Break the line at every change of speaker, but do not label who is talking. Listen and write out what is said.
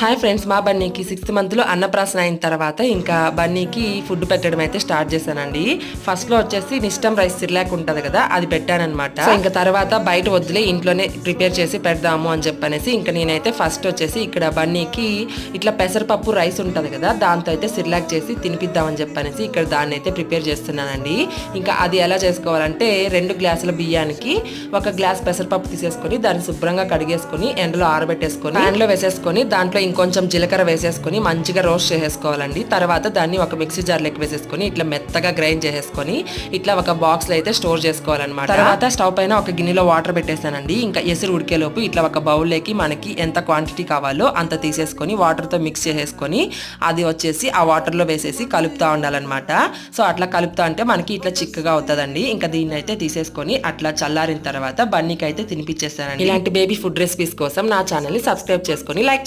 Hi friends, మా బన్నీకి 6th మంత్లో అన్నప్రాసన అయిన తర్వాత ఇంకా బన్నీకి ఫుడ్ పెట్టడం అయితే స్టార్ట్ చేశానండి. ఫస్ట్లో వచ్చేసి నిష్టం రైస్ సిర్లాక్ ఉంటుంది కదా, అది పెట్టానమాట. సో ఇంకా తర్వాత బయట వద్దులే ఇంట్లోనే ప్రిపేర్ చేసి పెడదాము అని చెప్పనేసి ఇంకా నేనైతే ఫస్ట్ వచ్చేసి ఇక్కడ బన్నీకి ఇట్లా పెసరపప్పు రైస్ ఉంటుంది కదా, దాంతో అయితే సిర్లాక్ చేసి తినిపిద్దామని చెప్పనేసి ఇక్కడ దాన్ని అయితే ప్రిపేర్ చేస్తున్నానండి. ఇంకా అది ఎలా చేసుకోవాలంటే 2 గ్లాసుల బియ్యానికి 1 గ్లాస్ పెసరపప్పు తీసేసుకొని దాన్ని శుభ్రంగా కడిగేసుకొని ఎండలో ఆరబెట్టేసుకొని ప్యాన్లో వేసేసుకొని దాంట్లో ఇంకొంచెం జీలకర్ర వేసేసుకొని మంచిగా రోస్ట్ చేసేసుకోవాలండి. తర్వాత దాన్ని ఒక మిక్సీ జార్ లెక్క వేసేసుకొని ఇట్లా మెత్తగా గ్రైండ్ చేసేసుకొని ఇట్లా ఒక బాక్స్ లో అయితే స్టోర్ చేసుకోవాలన్నమాట. తర్వాత స్టవ్ పైన ఒక గిన్నెలో వాటర్ పెట్టేసానండి. ఇంకా ఎసురు ఉడికేలోపు ఇట్లా ఒక బౌల్ లోకి మనకి ఎంత క్వాంటిటీ కావాలో అంత తీసేసుకొని వాటర్ తో మిక్స్ చేసేసుకొని అది వచ్చేసి ఆ వాటర్ లో వేసేసి కలుపుతా ఉండాలన్నమాట. సో అట్లా కలుపుతా అంటే మనకి ఇట్లా చిక్కగా అవుతుందండి. ఇంకా దీన్ని అయితే తీసేసుకొని అట్లా చల్లారిన తర్వాత బన్నీకి అయితే తినిపించేస్తానండి. ఇలాంటి బేబీ ఫుడ్ రెసిపీస్ కోసం నా ఛానల్ ని సబ్స్క్రైబ్ చేసుకొని లైక్